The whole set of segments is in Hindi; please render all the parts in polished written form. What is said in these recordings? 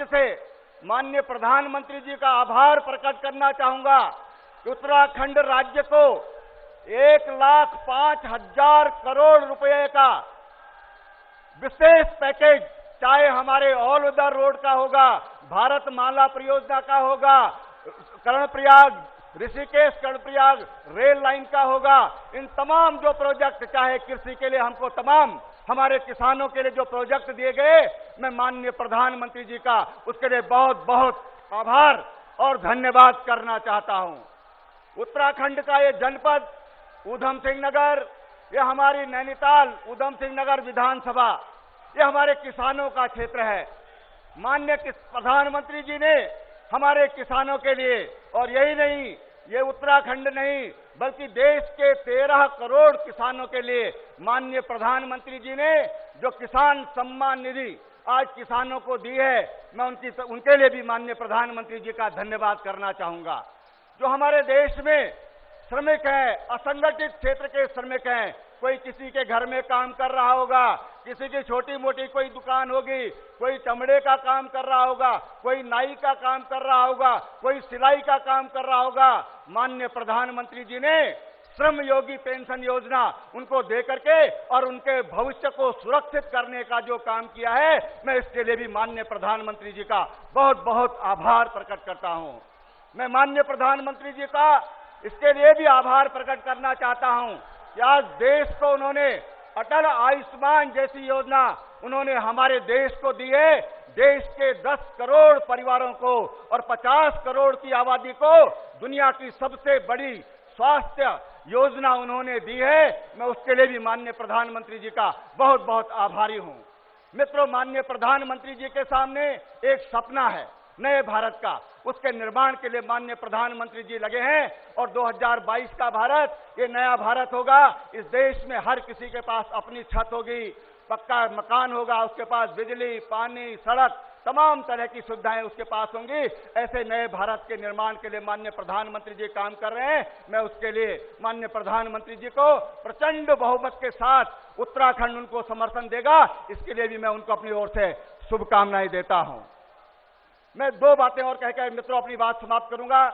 मंच से माननीय प्रधानमंत्री जी का आभार प्रकट करना चाहूंगा कि उत्तराखंड राज्य को 1,05,000 करोड़ रुपए का विशेष पैकेज, चाहे हमारे ऑल वेदर रोड का होगा, भारत माला परियोजना का होगा, कर्णप्रयाग ऋषिकेश कर्णप्रयाग रेल लाइन का होगा, इन तमाम जो प्रोजेक्ट, चाहे कृषि के लिए हमको तमाम हमारे किसानों के लिए जो प्रोजेक्ट दिए गए, मैं माननीय प्रधानमंत्री जी का उसके लिए बहुत बहुत आभार और धन्यवाद करना चाहता हूं। उत्तराखंड का ये जनपद ऊधम सिंह नगर, ये हमारी नैनीताल ऊधम सिंह नगर विधानसभा, ये हमारे किसानों का क्षेत्र है। माननीय प्रधानमंत्री जी ने हमारे किसानों के लिए, और यही नहीं, ये उत्तराखंड नहीं बल्कि देश के 13 करोड़ किसानों के लिए माननीय प्रधानमंत्री जी ने जो किसान सम्मान निधि आज किसानों को दी है, मैं उनके लिए भी माननीय प्रधानमंत्री जी का धन्यवाद करना चाहूंगा। जो हमारे देश में श्रमिक हैं, असंगठित क्षेत्र के श्रमिक हैं, कोई किसी के घर में काम कर रहा होगा, किसी की छोटी मोटी कोई दुकान होगी, कोई चमड़े का काम कर रहा होगा, कोई नाई का काम कर रहा होगा, कोई सिलाई का काम कर रहा होगा, माननीय प्रधानमंत्री जी ने श्रम योगी पेंशन योजना उनको दे करके और उनके भविष्य को सुरक्षित करने का जो काम किया है, मैं इसके लिए भी माननीय प्रधानमंत्री जी का बहुत बहुत आभार प्रकट करता हूं। मैं माननीय प्रधानमंत्री जी का इसके लिए भी आभार प्रकट करना चाहता हूं कि आज देश को उन्होंने अटल आयुष्मान जैसी योजना उन्होंने हमारे देश को दी है। देश के 10 करोड़ परिवारों को और 50 करोड़ की आबादी को दुनिया की सबसे बड़ी स्वास्थ्य योजना उन्होंने दी है। मैं उसके लिए भी माननीय प्रधानमंत्री जी का बहुत बहुत आभारी हूं। मित्रों, माननीय प्रधानमंत्री जी के सामने एक सपना है नए भारत का, उसके निर्माण के लिए माननीय प्रधानमंत्री जी लगे हैं और 2022 का भारत ये नया भारत होगा। इस देश में हर किसी के पास अपनी छत होगी, पक्का मकान होगा, उसके पास बिजली, पानी, सड़क, तमाम तरह की सुविधाएं उसके पास होंगी। ऐसे नए भारत के निर्माण के लिए माननीय प्रधानमंत्री जी काम कर रहे हैं। मैं उसके लिए माननीय प्रधानमंत्री जी को प्रचंड बहुमत के साथ उत्तराखंड उनको समर्थन देगा, इसके लिए भी मैं उनको अपनी ओर से शुभकामनाएं देता हूं। मैं 2 बातें और कहकर मित्रों अपनी बात समाप्त करूंगा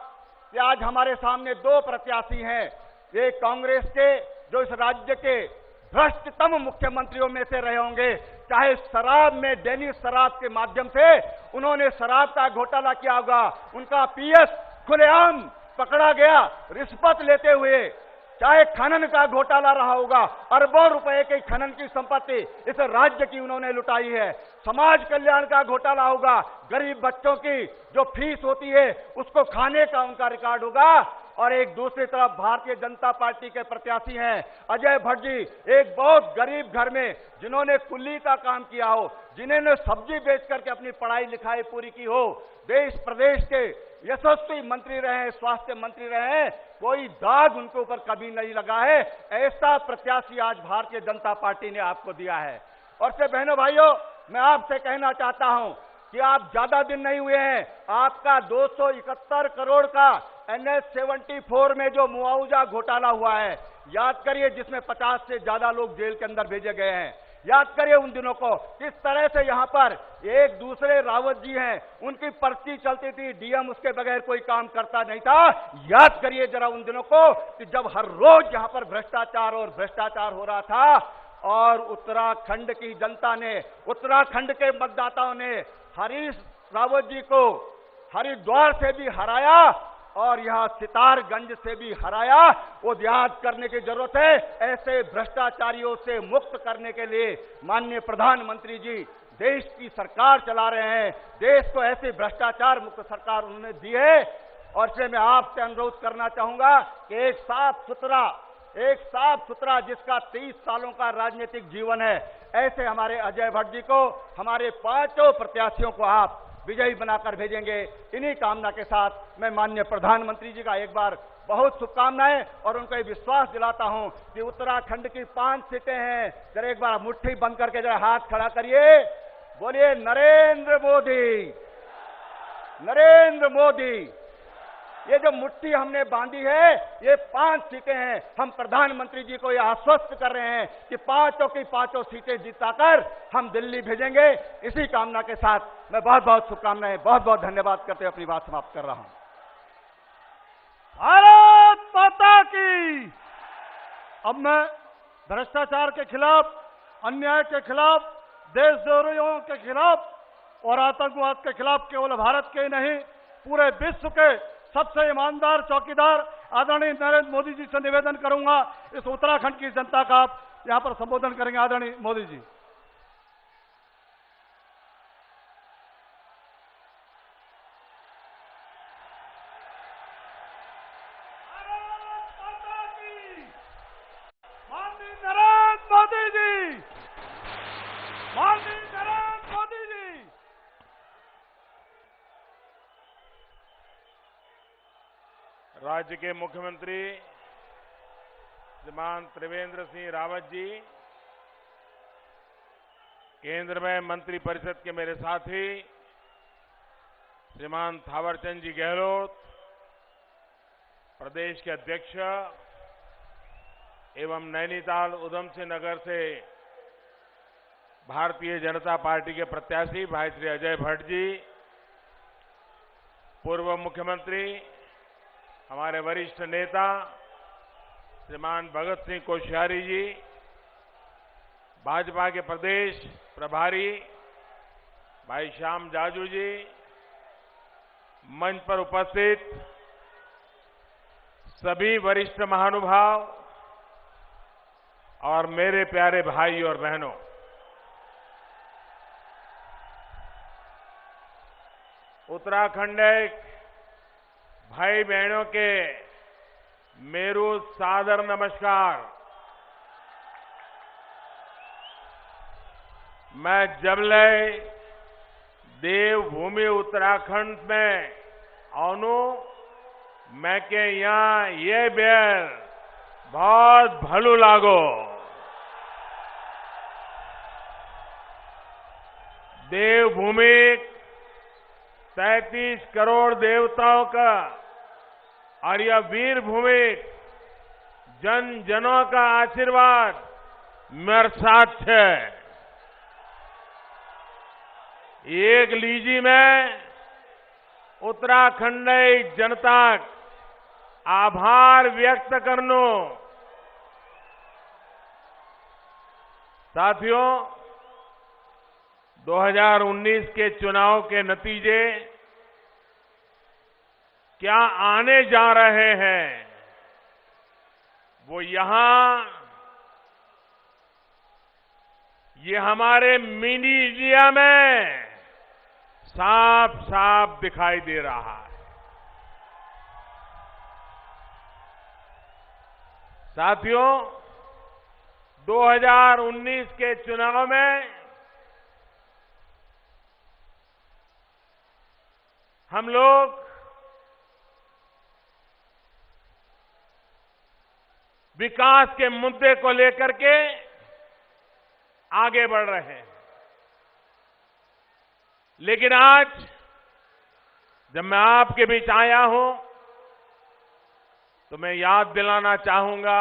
कि आज हमारे सामने 2 प्रत्याशी हैं। एक कांग्रेस के जो इस राज्य के भ्रष्टतम मुख्यमंत्रियों में से रहे होंगे, चाहे शराब में डेनिश शराब के माध्यम से उन्होंने शराब का घोटाला किया होगा, उनका पीएस खुलेआम पकड़ा गया रिश्वत लेते हुए, चाहे खनन का घोटाला रहा होगा, अरबों रुपए की खनन की संपत्ति इस राज्य की उन्होंने लुटाई है, समाज कल्याण का घोटाला होगा, गरीब बच्चों की जो फीस होती है उसको खाने का उनका रिकॉर्ड होगा। और एक दूसरी तरफ भारतीय जनता पार्टी के प्रत्याशी हैं अजय भट्ट जी, एक बहुत गरीब घर में जिन्होंने कुल्ली का काम किया हो, जिन्होंने सब्जी बेच करके अपनी पढ़ाई लिखाई पूरी की हो, देश प्रदेश के यशस्वी मंत्री रहे, स्वास्थ्य मंत्री रहे, कोई दाग उनके ऊपर कभी नहीं लगा है। ऐसा प्रत्याशी आज भारतीय जनता पार्टी ने आपको दिया है। और से बहनों भाइयों, मैं आपसे कहना चाहता हूं कि आप ज्यादा दिन नहीं हुए हैं, आपका 271 करोड़ का NH-74 में जो मुआवजा घोटाला हुआ है, याद करिए, जिसमें 50 से ज्यादा लोग जेल के अंदर भेजे गए हैं। याद करिए उन दिनों को, किस तरह से यहां पर एक दूसरे रावत जी हैं, उनकी पर्ची चलती थी, डीएम उसके बगैर कोई काम करता नहीं था। याद करिए जरा उन दिनों को कि जब हर रोज यहां पर भ्रष्टाचार और भ्रष्टाचार हो रहा था और उत्तराखंड की जनता ने, उत्तराखंड के मतदाताओं ने हरीश रावत जी को हरिद्वार से भी हराया और यहां सितारगंज से भी हराया। वो याद करने की जरूरत है। ऐसे भ्रष्टाचारियों से मुक्त करने के लिए माननीय प्रधानमंत्री जी देश की सरकार चला रहे हैं। देश को ऐसी भ्रष्टाचार मुक्त सरकार उन्होंने दी है। और इसलिए मैं आपसे अनुरोध करना चाहूंगा कि एक साफ सुथरा जिसका 30 सालों का राजनीतिक जीवन है, ऐसे हमारे अजय भट्ट जी को, हमारे 5 प्रत्याशियों को आप विजयी बनाकर भेजेंगे। इन्हीं कामना के साथ मैं माननीय प्रधानमंत्री जी का एक बार बहुत शुभकामनाएं और उनको विश्वास दिलाता हूं कि उत्तराखंड की 5 सीटें हैं। जरा एक बार मुट्ठी बंद करके जरा हाथ खड़ा करिए, बोलिए नरेंद्र मोदी, नरेंद्र मोदी। ये जो मुट्ठी हमने बांधी है, ये 5 सीटें हैं। हम प्रधानमंत्री जी को ये आश्वस्त कर रहे हैं कि 5 की 5 सीटें जिताकर हम दिल्ली भेजेंगे। इसी कामना के साथ मैं बहुत बहुत शुभकामनाएं, बहुत बहुत धन्यवाद करते हुए अपनी बात समाप्त कर रहा हूं। भारत माता की। अब मैं भ्रष्टाचार के खिलाफ, अन्याय के खिलाफ, देशद्रोहियों के खिलाफ और आतंकवाद के खिलाफ केवल भारत के ही नहीं पूरे विश्व के सबसे ईमानदार चौकीदार आदरणीय नरेंद्र मोदी जी से निवेदन करूंगा, इस उत्तराखंड की जनता का आप यहां पर संबोधन करेंगे। आदरणीय मोदी जी। माननीय नरेंद्र मोदी जी, माननीय नरेंद्र मोदी जी। राज्य के मुख्यमंत्री श्रीमान त्रिवेंद्र सिंह रावत जी, केंद्र में मंत्रिपरिषद के मेरे साथी श्रीमान थावरचंद जी गहलोत, प्रदेश के अध्यक्ष एवं नैनीताल उधमसिंह नगर से भारतीय जनता पार्टी के प्रत्याशी भाई श्री अजय भट्ट जी, पूर्व मुख्यमंत्री हमारे वरिष्ठ नेता श्रीमान भगत सिंह कोश्यारी जी, भाजपा के प्रदेश प्रभारी भाई श्याम जाजू जी, मंच पर उपस्थित सभी वरिष्ठ महानुभाव और मेरे प्यारे भाई और बहनों, उत्तराखंड एक भाई बहनों के मेरू सादर नमस्कार। मैं जबले देवभूमि उत्तराखंड में आऊं, मैं के यहाँ ये बेर बहुत भलू लागो। देवभूमि 33 करोड़ देवताओं का और यह वीर भूमि जन जनों का आशीर्वाद मेरे साथ है। एक लीजी में उत्तराखंड जनता आभार व्यक्त करनो। साथियों, 2019 के चुनाव के नतीजे क्या आने जा रहे हैं, वो यहां ये हमारे मिनी इंडिया में साफ साफ दिखाई दे रहा है। साथियों, 2019 के चुनाव में हम लोग विकास के मुद्दे को लेकर के आगे बढ़ रहे हैं, लेकिन आज जब मैं आपके बीच आया हूं तो मैं याद दिलाना चाहूंगा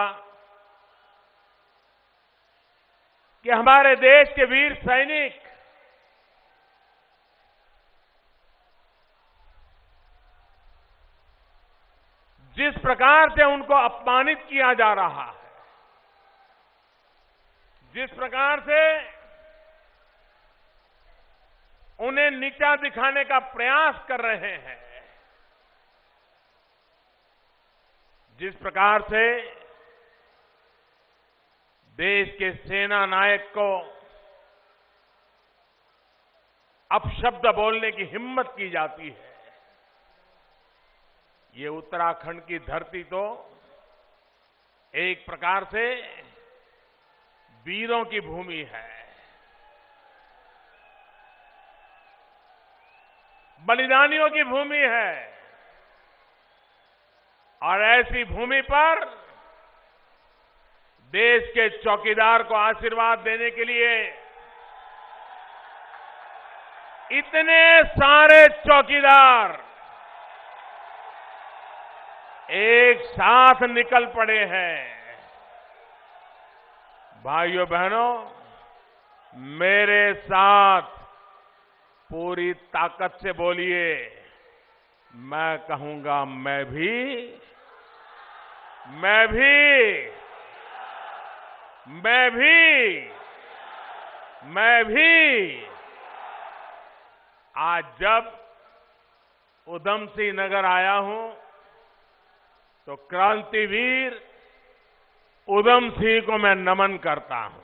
कि हमारे देश के वीर सैनिक जिस प्रकार से उनको अपमानित किया जा रहा है, जिस प्रकार से उन्हें नीचा दिखाने का प्रयास कर रहे हैं, जिस प्रकार से देश के सेना नायक को अपशब्द बोलने की हिम्मत की जाती है, ये उत्तराखंड की धरती तो एक प्रकार से वीरों की भूमि है, बलिदानियों की भूमि है। और ऐसी भूमि पर देश के चौकीदार को आशीर्वाद देने के लिए इतने सारे चौकीदार एक साथ निकल पड़े हैं। भाइयों बहनों, मेरे साथ पूरी ताकत से बोलिए, मैं कहूंगा मैं भी, मैं भी, मैं भी, मैं भी। आज जब उधम सिंह नगर आया हूं तो क्रांतिवीर उधम सिंह को मैं नमन करता हूं।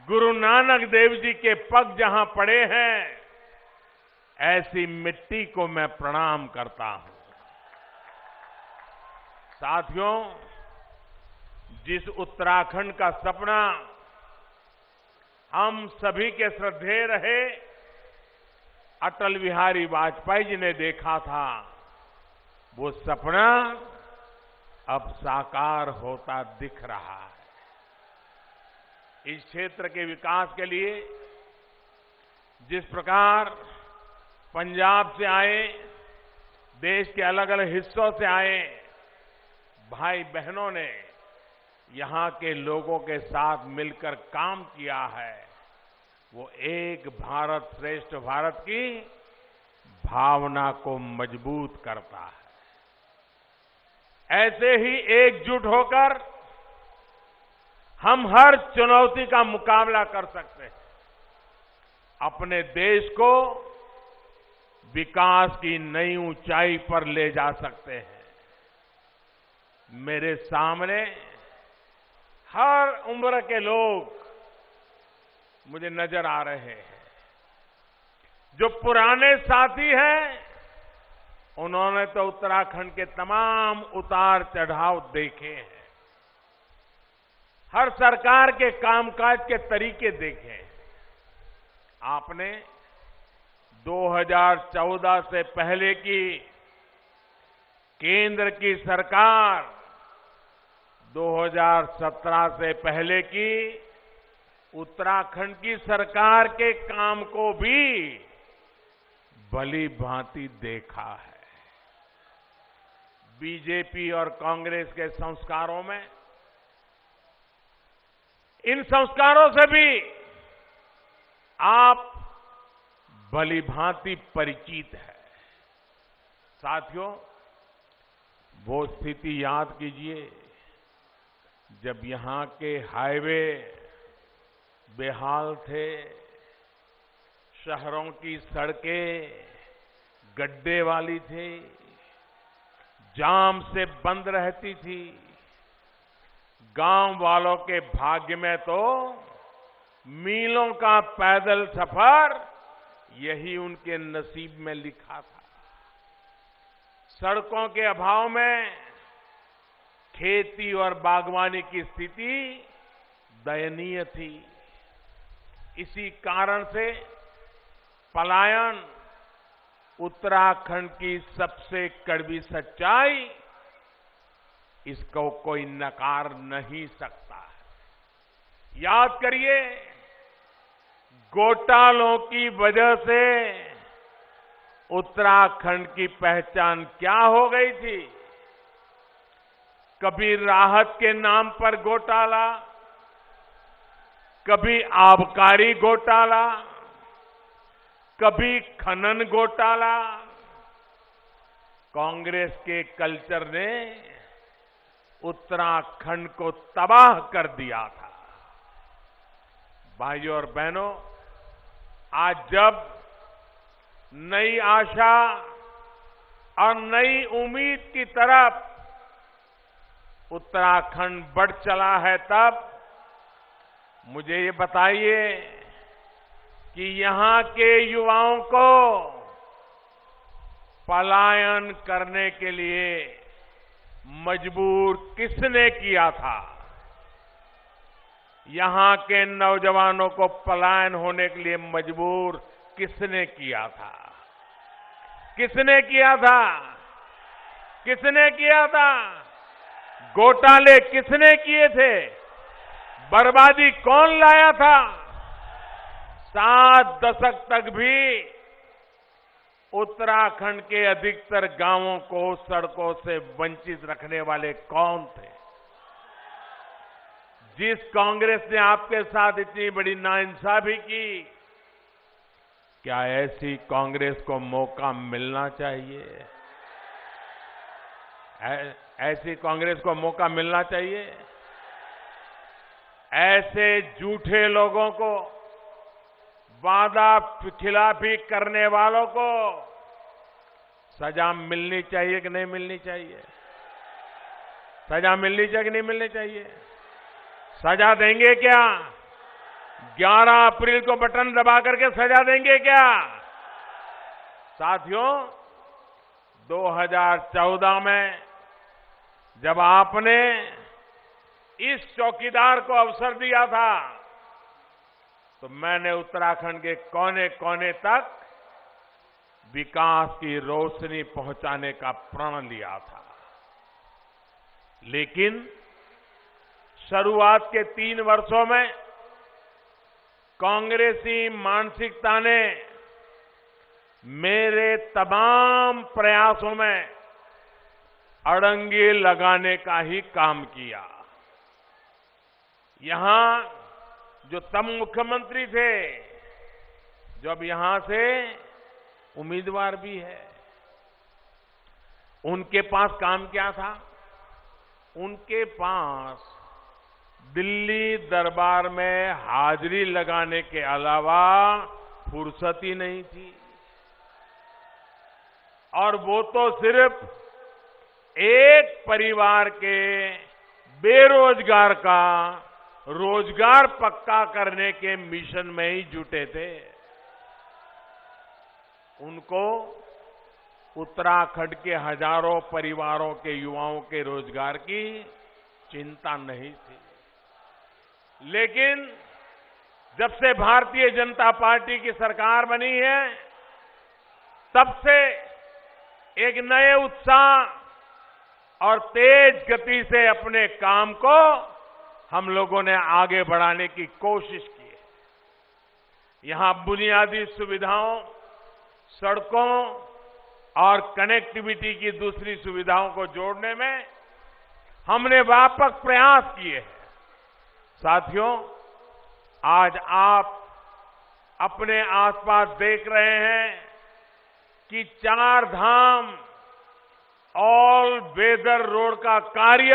गुरु नानक देव जी के पग जहां पड़े हैं, ऐसी मिट्टी को मैं प्रणाम करता हूं। साथियों, जिस उत्तराखंड का सपना हम सभी के श्रद्धेय रहे अटल बिहारी वाजपेयी जी ने देखा था, वो सपना अब साकार होता दिख रहा है। इस क्षेत्र के विकास के लिए जिस प्रकार पंजाब से आए, देश के अलग अलग हिस्सों से आए भाई बहनों ने यहां के लोगों के साथ मिलकर काम किया है, वो एक भारत श्रेष्ठ भारत की भावना को मजबूत करता है। ऐसे ही एकजुट होकर हम हर चुनौती का मुकाबला कर सकते हैं, अपने देश को विकास की नई ऊंचाई पर ले जा सकते हैं। मेरे सामने हर उम्र के लोग मुझे नजर आ रहे हैं। जो पुराने साथी हैं, उन्होंने तो उत्तराखंड के तमाम उतार चढ़ाव देखे हैं, हर सरकार के कामकाज के तरीके देखे हैं। आपने 2014 से पहले की केंद्र की सरकार, 2017 से पहले की उत्तराखंड की सरकार के काम को भी भली भांति देखा है। बीजेपी और कांग्रेस के संस्कारों में, इन संस्कारों से भी आप भली भांति परिचित है। साथियों, वो स्थिति याद कीजिए जब यहां के हाईवे बेहाल थे, शहरों की सड़कें गड्ढे वाली थी, जाम से बंद रहती थी। गांव वालों के भाग्य में तो मीलों का पैदल सफर, यही उनके नसीब में लिखा था। सड़कों के अभाव में खेती और बागवानी की स्थिति दयनीय थी। इसी कारण से पलायन उत्तराखंड की सबसे कड़वी सच्चाई, इसको कोई नकार नहीं सकता है। याद करिए, घोटालों की वजह से उत्तराखंड की पहचान क्या हो गई थी। कभी राहत के नाम पर घोटाला, कभी आबकारी घोटाला, कभी खनन घोटाला। कांग्रेस के कल्चर ने उत्तराखंड को तबाह कर दिया था। भाइयों और बहनों, आज जब नई आशा और नई उम्मीद की तरफ उत्तराखंड बढ़ चला है, तब मुझे ये बताइए कि यहां के युवाओं को पलायन करने के लिए मजबूर किसने किया था? यहां के नौजवानों को पलायन होने के लिए मजबूर किसने किया था? किसने किया था? किसने किया था? घोटाले किसने किए थे? बर्बादी कौन लाया था? 7 दशक तक भी उत्तराखंड के अधिकतर गांवों को सड़कों से वंचित रखने वाले कौन थे? जिस कांग्रेस ने आपके साथ इतनी बड़ी नाइंसाफी की, क्या ऐसी कांग्रेस को मौका मिलना चाहिए? ऐसी कांग्रेस को मौका मिलना चाहिए? ऐसे झूठे लोगों को, वादा खिलाफी करने वालों को सजा मिलनी चाहिए कि नहीं मिलनी चाहिए? सजा मिलनी चाहिए कि नहीं मिलनी चाहिए? सजा देंगे क्या? 11 अप्रैल को बटन दबा करके सजा देंगे क्या? साथियों, 2014 में जब आपने इस चौकीदार को अवसर दिया था, तो मैंने उत्तराखंड के कोने कोने तक विकास की रोशनी पहुंचाने का प्रण लिया था। लेकिन शुरुआत के 3 वर्षों में कांग्रेसी मानसिकता ने मेरे तमाम प्रयासों में अड़ंगे लगाने का ही काम किया। यहां जो तब मुख्यमंत्री थे, जो अब यहां से उम्मीदवार भी है, उनके पास काम क्या था? उनके पास दिल्ली दरबार में हाजिरी लगाने के अलावा फुर्सत ही नहीं थी। और वो तो सिर्फ एक परिवार के बेरोजगार का रोजगार पक्का करने के मिशन में ही जुटे थे। उनको उत्तराखंड के हजारों परिवारों के युवाओं के रोजगार की चिंता नहीं थी। लेकिन जब से भारतीय जनता पार्टी की सरकार बनी है, तब से एक नए उत्साह और तेज गति से अपने काम को हम लोगों ने आगे बढ़ाने की कोशिश की है। यहां बुनियादी सुविधाओं, सड़कों और कनेक्टिविटी की दूसरी सुविधाओं को जोड़ने में हमने व्यापक प्रयास किए हैं। साथियों, आज आप अपने आसपास देख रहे हैं कि 4 धाम ऑल वेदर रोड का कार्य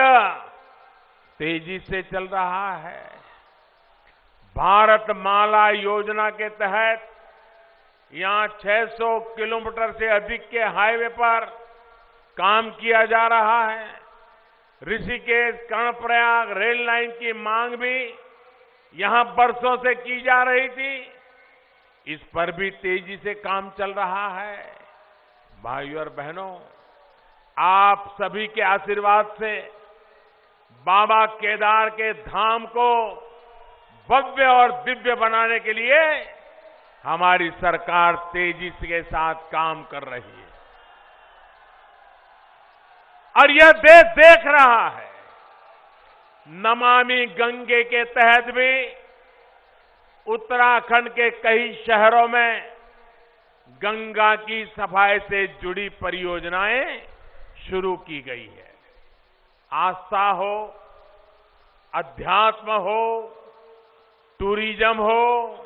तेजी से चल रहा है। भारत माला योजना के तहत यहां 600 किलोमीटर से अधिक के हाईवे पर काम किया जा रहा है। ऋषिकेश कर्णप्रयाग रेल लाइन की मांग भी यहां बरसों से की जा रही थी, इस पर भी तेजी से काम चल रहा है। भाइयों और बहनों, आप सभी के आशीर्वाद से बाबा केदार के धाम को भव्य और दिव्य बनाने के लिए हमारी सरकार तेजी के साथ काम कर रही है। और यह देश देख रहा है, नमामि गंगे के तहत भी उत्तराखंड के कई शहरों में गंगा की सफाई से जुड़ी परियोजनाएं शुरू की गई है। आस्था हो, अध्यात्म हो, टूरिज्म हो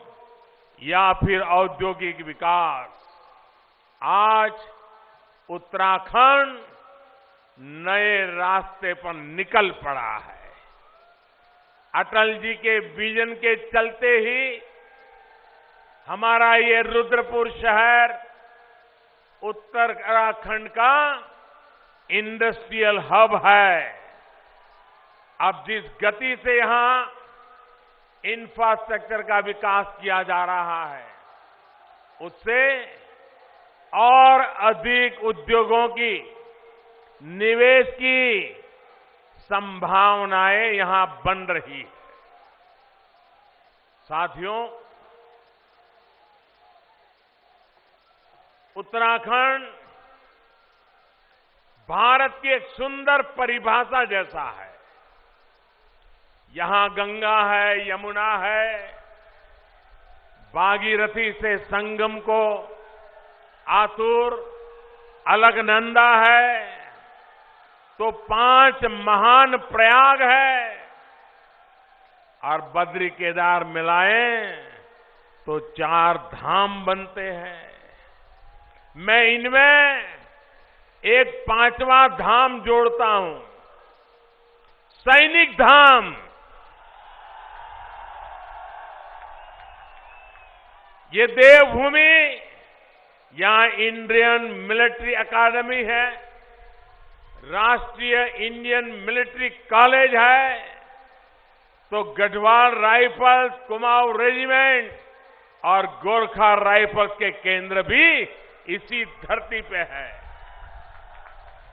या फिर औद्योगिक विकास, आज उत्तराखंड नए रास्ते पर निकल पड़ा है। अटल जी के विजन के चलते ही हमारा ये रुद्रपुर शहर उत्तराखंड का इंडस्ट्रियल हब है। अब जिस गति से यहां इंफ्रास्ट्रक्चर का विकास किया जा रहा है, उससे और अधिक उद्योगों की, निवेश की संभावनाएं यहां बन रही है। साथियों, उत्तराखंड भारत की एक सुंदर परिभाषा जैसा है। यहां गंगा है, यमुना है, भागीरथी से संगम को आतुर, अलकनंदा है, तो 5 महान प्रयाग है। और बद्री केदार मिलाएं तो 4 धाम बनते हैं। मैं इनमें एक 5वां धाम जोड़ता हूं, सैनिक धाम। ये देवभूमि, यहां इंडियन मिलिट्री एकेडमी है, राष्ट्रीय इंडियन मिलिट्री कॉलेज है, तो गढ़वाल राइफल्स, कुमाऊं रेजिमेंट और गोरखा राइफल्स के केंद्र भी इसी धरती पे है।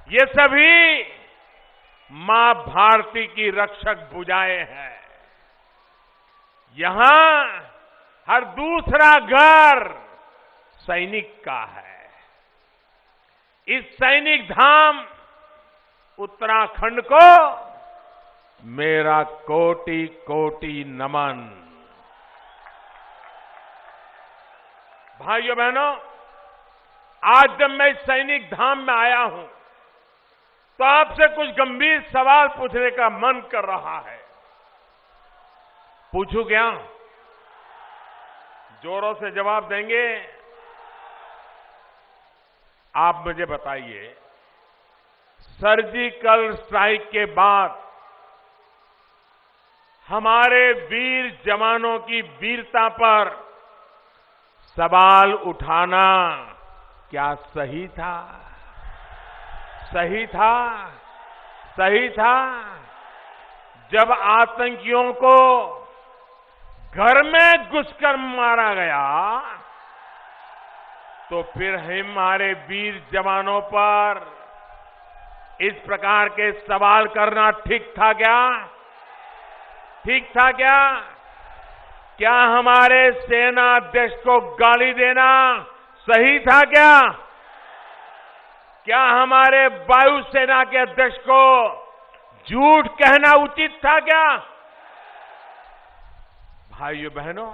ये सभी मां भारती की रक्षक भुजाएं हैं। यहां हर दूसरा घर सैनिक का है। इस सैनिक धाम उत्तराखंड को मेरा कोटि कोटि नमन। भाइयों बहनों, आज जब मैं इस सैनिक धाम में आया हूं तो आपसे कुछ गंभीर सवाल पूछने का मन कर रहा है। पूछूं क्या? जोरों से जवाब देंगे? आप मुझे बताइए, सर्जिकल स्ट्राइक के बाद हमारे वीर जवानों की वीरता पर सवाल उठाना क्या सही था? सही था? सही था? जब आतंकियों को घर में घुसकर मारा गया तो फिर हमारे वीर जवानों पर इस प्रकार के सवाल करना ठीक था क्या? ठीक था क्या? क्या हमारे सेना अध्यक्ष को गाली देना सही था क्या? क्या हमारे वायुसेना के अध्यक्ष को झूठ कहना उचित था क्या? भाइयों बहनों,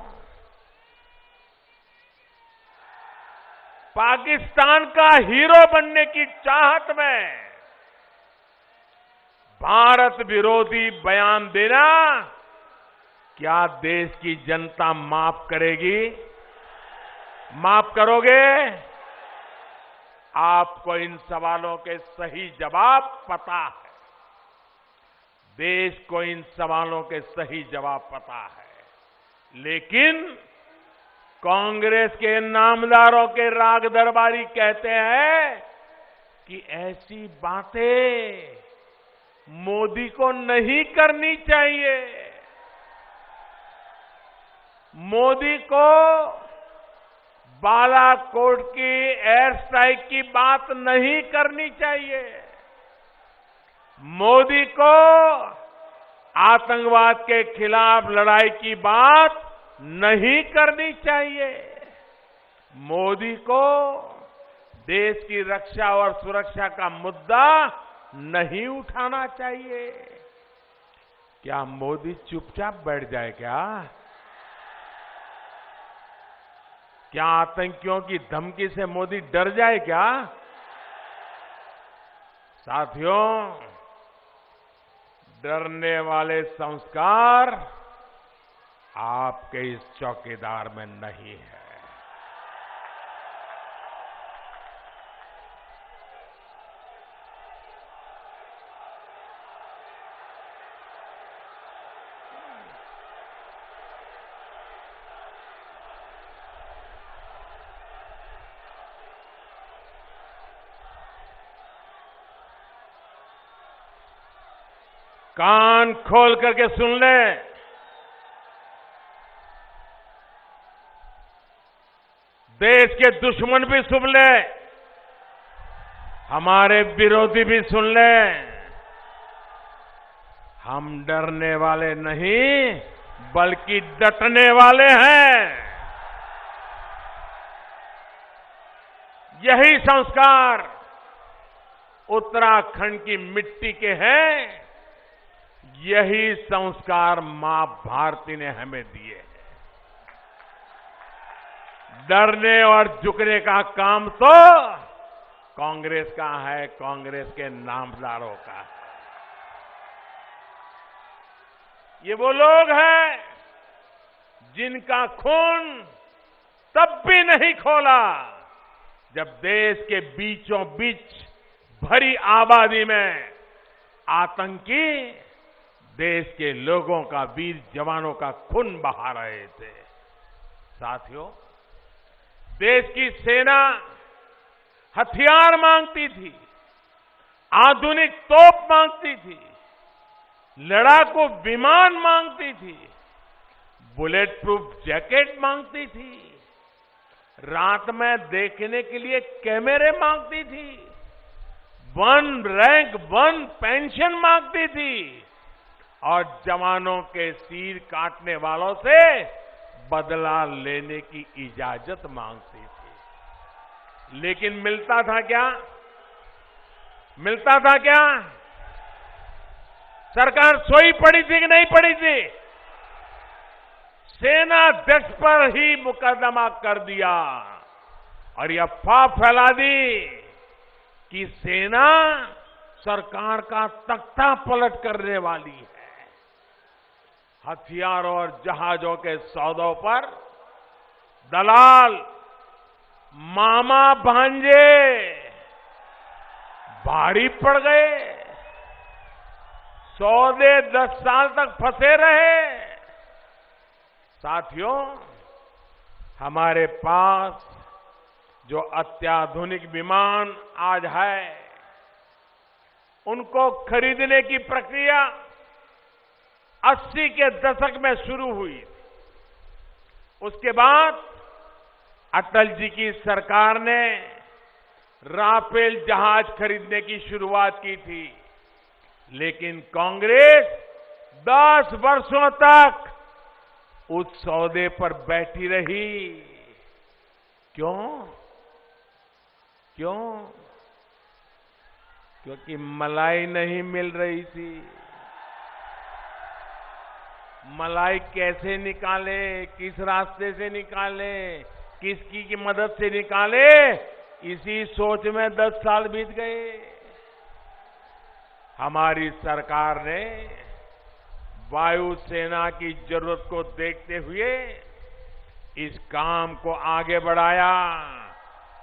पाकिस्तान का हीरो बनने की चाहत में भारत विरोधी बयान देना क्या देश की जनता माफ करेगी? माफ करोगे? आपको इन सवालों के सही जवाब पता है। देश को इन सवालों के सही जवाब पता है। लेकिन कांग्रेस के नामदारों के राग दरबारी कहते हैं कि ऐसी बातें मोदी को नहीं करनी चाहिए। मोदी को बालाकोट की एयर स्ट्राइक की बात नहीं करनी चाहिए। मोदी को आतंकवाद के खिलाफ लड़ाई की बात नहीं करनी चाहिए। मोदी को देश की रक्षा और सुरक्षा का मुद्दा नहीं उठाना चाहिए। क्या मोदी चुपचाप बैठ जाए क्या? क्या आतंकियों की धमकी से मोदी डर जाए क्या? साथियों, डरने वाले संस्कार आपके इस चौकीदार में नहीं है। कान खोल करके सुन ले। देश के दुश्मन भी सुन ले, हमारे विरोधी भी सुन ले। हम डरने वाले नहीं, बल्कि डटने वाले हैं। यही संस्कार उत्तराखंड की मिट्टी के हैं। यही संस्कार मां भारती ने हमें दिए हैं। डरने और झुकने का काम तो कांग्रेस का है, कांग्रेस के नामदारों का है। ये वो लोग हैं जिनका खून तब भी नहीं खोला जब देश के बीचों बीच भरी आबादी में आतंकी देश के लोगों का, वीर जवानों का खून बहा रहे थे। साथियों, देश की सेना हथियार मांगती थी, आधुनिक तोप मांगती थी, लड़ाकू विमान मांगती थी, बुलेट प्रूफ जैकेट मांगती थी, रात में देखने के लिए कैमरे मांगती थी, वन रैंक वन पेंशन मांगती थी और जवानों के सिर काटने वालों से बदला लेने की इजाजत मांगती थी। लेकिन मिलता था क्या? मिलता था क्या? सरकार सोई पड़ी थी कि नहीं पड़ी थी? सेनाध्यक्ष पर ही मुकदमा कर दिया और यह अफवाह फैला दी कि सेना सरकार का तख्ता पलट करने वाली है। हथियारों और जहाजों के सौदों पर दलाल, मामा भांजे भारी पड़ गए, सौदे 10 साल तक फंसे रहे। साथियों, हमारे पास जो अत्याधुनिक विमान आज है, उनको खरीदने की प्रक्रिया 80 के दशक में शुरू हुई। उसके बाद अटल जी की सरकार ने राफेल जहाज खरीदने की शुरुआत की थी, लेकिन कांग्रेस 10 वर्षों तक उस सौदे पर बैठी रही। क्यों? क्यों? क्योंकि मलाई नहीं मिल रही थी। मलाई कैसे निकाले, किस रास्ते से निकाले, किसकी की मदद से निकाले, इसी सोच में 10 साल बीत गए। हमारी सरकार ने वायुसेना की जरूरत को देखते हुए इस काम को आगे बढ़ाया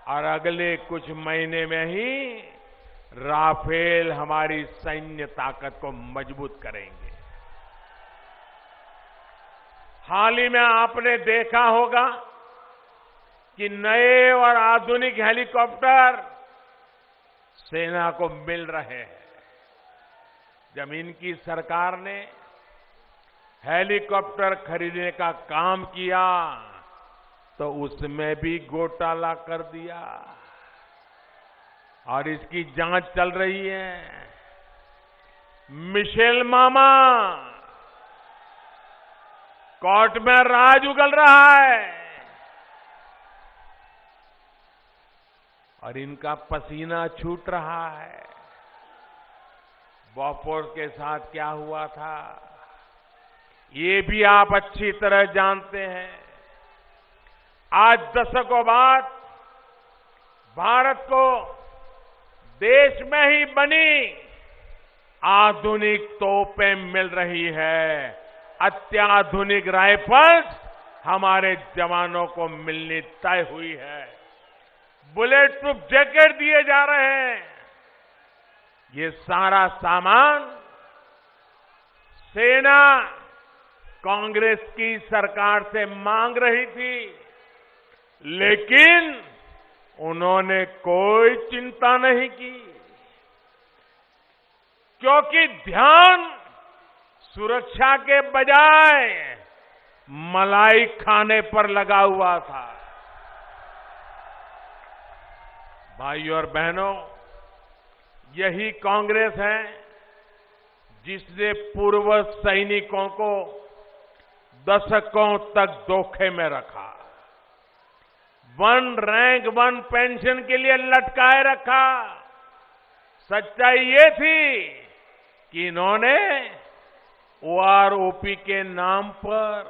और अगले कुछ महीने में ही राफेल हमारी सैन्य ताकत को मजबूत करेंगे। हाल ही में आपने देखा होगा कि नए और आधुनिक हेलीकॉप्टर सेना को मिल रहे हैं। जब इनकी सरकार ने हेलीकॉप्टर खरीदने का काम किया तो उसमें भी घोटाला कर दिया और इसकी जांच चल रही है। मिशेल मामा कोर्ट में राज उगल रहा है और इनका पसीना छूट रहा है। बॉफोर्स के साथ क्या हुआ था, ये भी आप अच्छी तरह जानते हैं। आज दशकों बाद भारत को देश में ही बनी आधुनिक तोपें मिल रही है, अत्याधुनिक राइफल्स हमारे जवानों को मिलनी तय हुई है, बुलेट प्रूफ जैकेट दिए जा रहे हैं। ये सारा सामान सेना कांग्रेस की सरकार से मांग रही थी, लेकिन उन्होंने कोई चिंता नहीं की, क्योंकि ध्यान सुरक्षा के बजाय मलाई खाने पर लगा हुआ था। भाइयों और बहनों, यही कांग्रेस है जिसने पूर्व सैनिकों को दशकों तक धोखे में रखा, वन रैंक वन पेंशन के लिए लटकाए रखा। सच्चाई ये थी कि इन्होंने ओआरओपी के नाम पर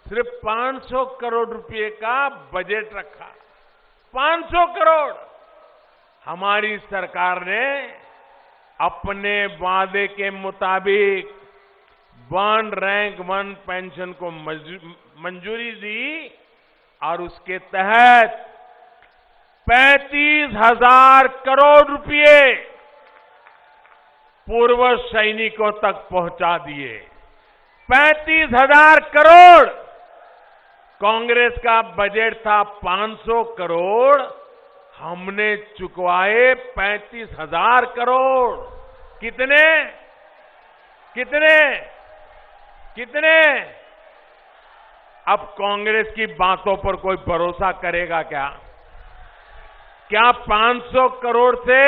सिर्फ 500 करोड़ रुपए का बजट रखा। 500 करोड़। हमारी सरकार ने अपने वादे के मुताबिक वन रैंक वन पेंशन को मंजूरी दी और उसके तहत 35,000 करोड़ रुपए पूर्व सैनिकों तक पहुंचा दिए। 35,000 करोड़। कांग्रेस का बजट था 500 करोड़, हमने चुकवाए 35,000 करोड़। कितने कितने कितने? अब कांग्रेस की बातों पर कोई भरोसा करेगा क्या? क्या 500 करोड़ से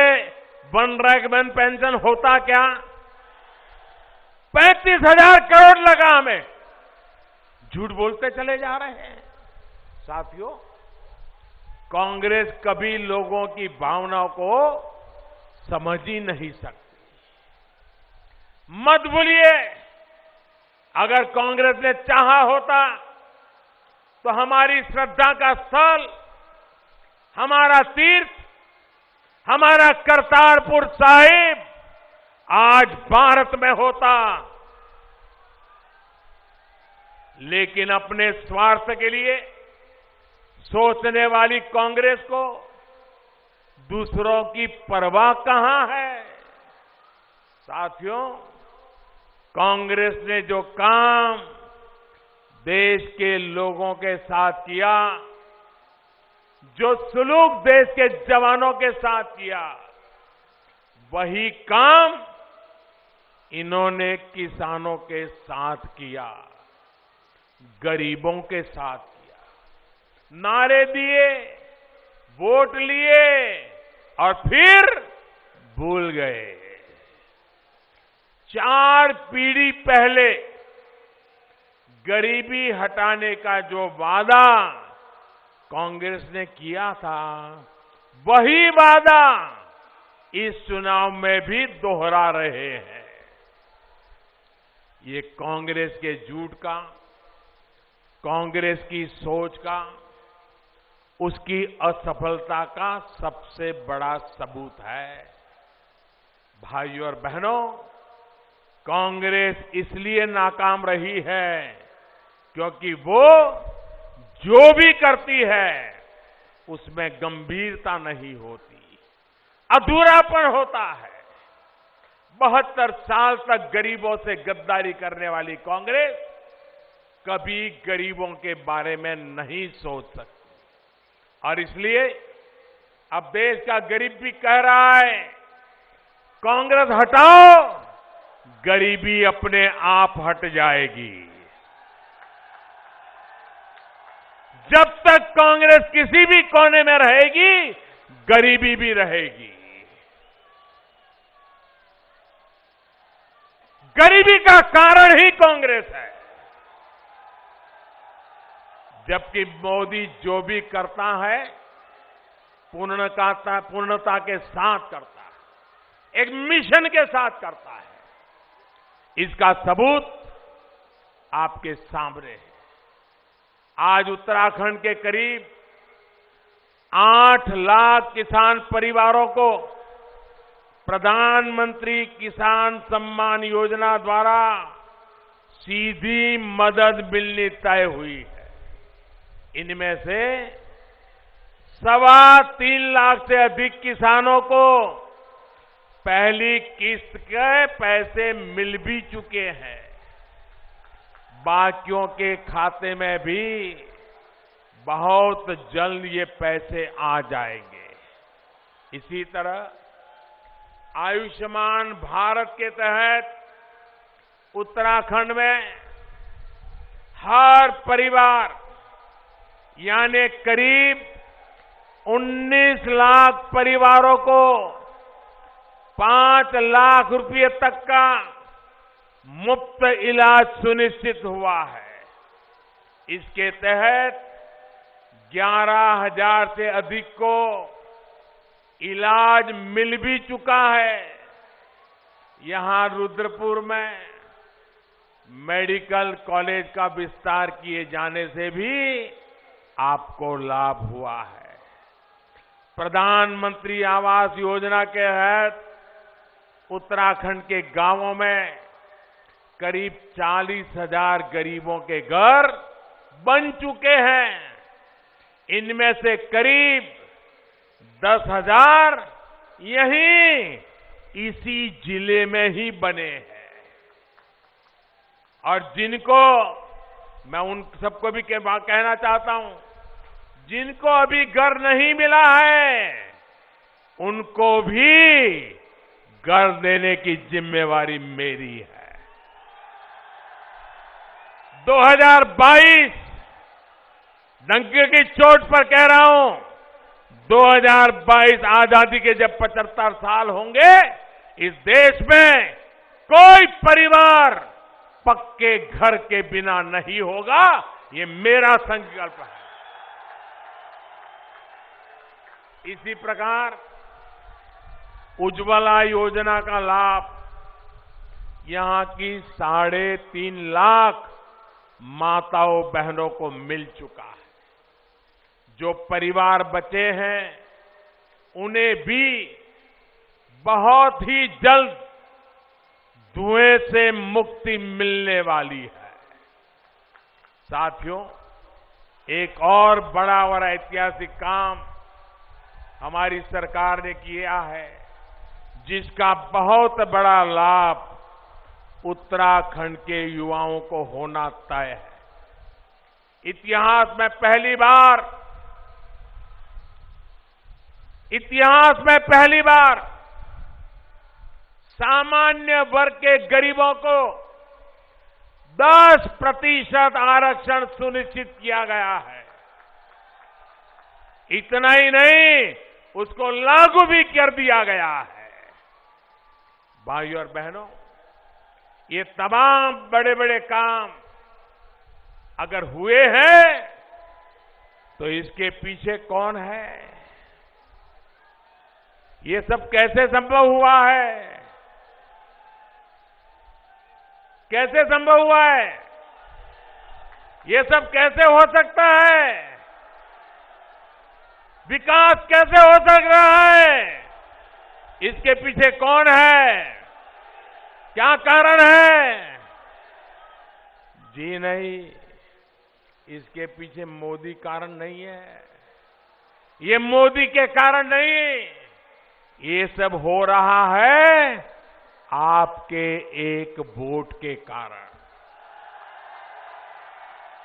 वन रैंक वन पेंशन होता क्या? 35,000 करोड़ लगा हमें। झूठ बोलते चले जा रहे हैं। साथियों, कांग्रेस कभी लोगों की भावनाओं को समझ ही नहीं सकती। मत भूलिए, अगर कांग्रेस ने चाहा होता तो हमारी श्रद्धा का स्थल, हमारा तीर्थ, हमारा करतारपुर साहिब आज भारत में होता। लेकिन अपने स्वार्थ के लिए सोचने वाली कांग्रेस को दूसरों की परवाह कहां है? साथियों, कांग्रेस ने जो काम देश के लोगों के साथ किया, जो सुलूक देश के जवानों के साथ किया, वही काम इन्होंने किसानों के साथ किया, गरीबों के साथ किया। नारे दिए, वोट लिए और फिर भूल गए। 4 पीढ़ी पहले गरीबी हटाने का जो वादा कांग्रेस ने किया था, वही वादा इस चुनाव में भी दोहरा रहे हैं। ये कांग्रेस के झूठ का, कांग्रेस की सोच का, उसकी असफलता का सबसे बड़ा सबूत है। भाइयों और बहनों, कांग्रेस इसलिए नाकाम रही है क्योंकि वो जो भी करती है उसमें गंभीरता नहीं होती, अधूरापन होता है। 72 साल तक गरीबों से गद्दारी करने वाली कांग्रेस कभी गरीबों के बारे में नहीं सोच सकती। और इसलिए अब देश का गरीब भी कह रहा है, कांग्रेस हटाओ, गरीबी अपने आप हट जाएगी। जब तक कांग्रेस किसी भी कोने में रहेगी, गरीबी भी रहेगी। गरीबी का कारण ही कांग्रेस है। जबकि मोदी जो भी करता है पूर्णता के साथ करता है, एक मिशन के साथ करता है। इसका सबूत आपके सामने है। आज उत्तराखंड के करीब 8 लाख किसान परिवारों को प्रधानमंत्री किसान सम्मान योजना द्वारा सीधी मदद मिलनी तय हुई है। इनमें से 3.25 लाख से अधिक किसानों को पहली किस्त के पैसे मिल भी चुके हैं। बाकियों के खाते में भी बहुत जल्द ये पैसे आ जाएंगे। इसी तरह आयुष्मान भारत के तहत उत्तराखंड में हर परिवार यानी करीब 19 लाख परिवारों को 5 लाख रुपए तक का मुफ्त इलाज सुनिश्चित हुआ है। इसके तहत 11,000 से अधिक को इलाज मिल भी चुका है। यहां रुद्रपुर में मेडिकल कॉलेज का विस्तार किए जाने से भी आपको लाभ हुआ है। प्रधानमंत्री आवास योजना के तहत उत्तराखंड के गांवों में करीब 40,000 गरीबों के घर बन चुके हैं। इनमें से करीब 10,000 यहीं इसी जिले में ही बने हैं। और जिनको मैं उन सबको भी कहना चाहता हूं, जिनको अभी घर नहीं मिला है, उनको भी घर देने की जिम्मेवारी मेरी है। 2022 डंके की चोट पर कह रहा हूं, 2022 आजादी के जब 75 साल होंगे, इस देश में कोई परिवार पक्के घर के बिना नहीं होगा। ये मेरा संकल्प है। इसी प्रकार उज्ज्वला योजना का लाभ यहां की 3.5 लाख माताओं बहनों को मिल चुका है। जो परिवार बचे हैं उन्हें भी बहुत ही जल्द धुएं से मुक्ति मिलने वाली है। साथियों, एक और बड़ा और ऐतिहासिक काम हमारी सरकार ने किया है, जिसका बहुत बड़ा लाभ उत्तराखंड के युवाओं को होना तय है। इतिहास में पहली बार सामान्य वर्ग के गरीबों को 10% आरक्षण सुनिश्चित किया गया है। इतना ही नहीं, उसको लागू भी कर दिया गया है। भाइयों और बहनों, ये तमाम बड़े बड़े काम अगर हुए हैं तो इसके पीछे कौन है? ये सब कैसे संभव हुआ है? कैसे संभव हुआ है? ये सब कैसे हो सकता है? विकास कैसे हो सक रहा है? इसके पीछे कौन है? क्या कारण है? जी नहीं, इसके पीछे मोदी कारण नहीं है। ये मोदी के कारण नहीं, ये सब हो रहा है आपके एक वोट के कारण।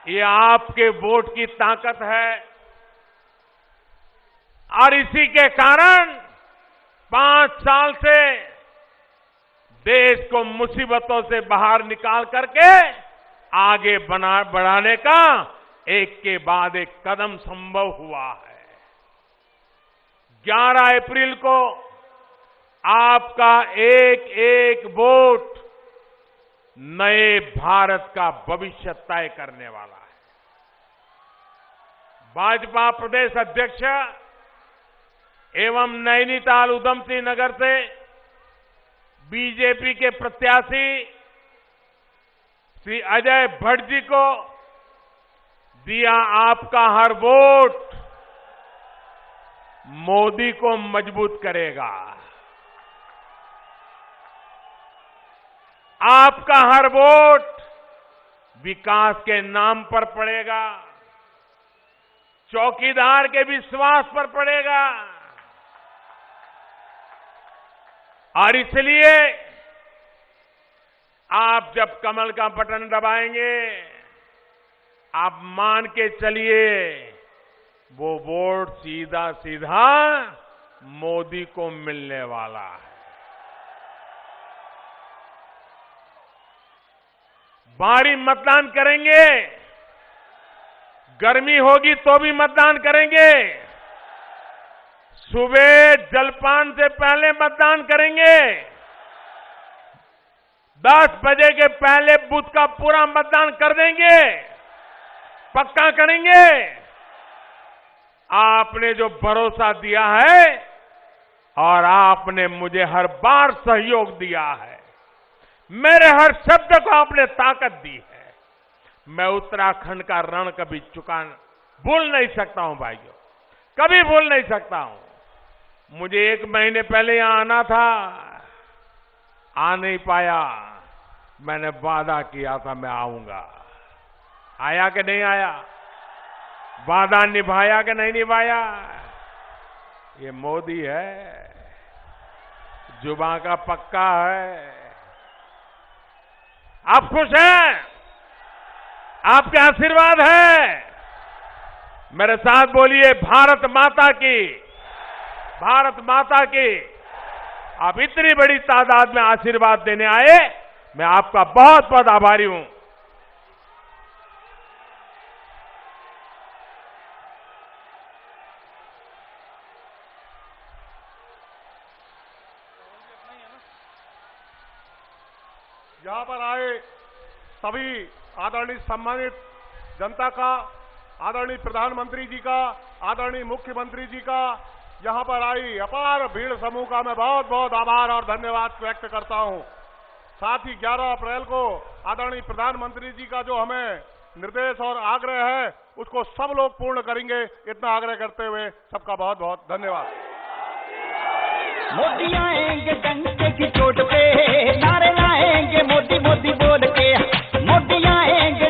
ये आपके वोट की ताकत है और इसी के कारण 5 साल से देश को मुसीबतों से बाहर निकाल करके आगे बढ़ाने का एक के बाद एक कदम संभव हुआ है। 11 अप्रैल को आपका एक एक वोट नए भारत का भविष्य तय करने वाला है। भाजपा प्रदेश अध्यक्ष एवं नैनीताल उधमसिंह नगर से बीजेपी के प्रत्याशी श्री अजय भट्ट जी को दिया आपका हर वोट मोदी को मजबूत करेगा। आपका हर वोट विकास के नाम पर पड़ेगा, चौकीदार के विश्वास पर पड़ेगा। और इसलिए आप जब कमल का बटन दबाएंगे, आप मान के चलिए वो वोट सीधा सीधा मोदी को मिलने वाला है। भारी मतदान करेंगे, गर्मी होगी तो भी मतदान करेंगे, सुबह जलपान से पहले मतदान करेंगे, 10 बजे के पहले बूथ का पूरा मतदान कर देंगे, पक्का करेंगे। आपने जो भरोसा दिया है और आपने मुझे हर बार सहयोग दिया है, मेरे हर शब्द को आपने ताकत दी है, मैं उत्तराखंड का रण कभी भूल नहीं सकता हूं भाइयों, कभी भूल नहीं सकता हूं। मुझे 1 महीने पहले यहां आना था, आ नहीं पाया, मैंने वादा किया था मैं आऊंगा। आया कि नहीं आया? वादा निभाया कि नहीं निभाया? ये मोदी है, जुबान का पक्का है। आप खुश हैं? आपके आशीर्वाद है? मेरे साथ बोलिए, भारत माता की, भारत माता की। आप इतनी बड़ी तादाद में आशीर्वाद देने आए, मैं आपका बहुत बहुत आभारी हूं। यहां पर आए सभी आदरणीय सम्मानित जनता का, आदरणीय प्रधानमंत्री जी का, आदरणीय मुख्यमंत्री जी का, यहां पर आई अपार भीड़ समूह का मैं बहुत बहुत आभार और धन्यवाद व्यक्त करता हूं। साथ ही 11 अप्रैल को आदरणीय प्रधानमंत्री जी का जो हमें निर्देश और आग्रह है, उसको सब लोग पूर्ण करेंगे, इतना आग्रह करते हुए सबका बहुत बहुत धन्यवाद। मोदी आएंगे डंके की चोट पे, नारे लाएंगे मोदी मोदी बोल के, मोदी आएंगे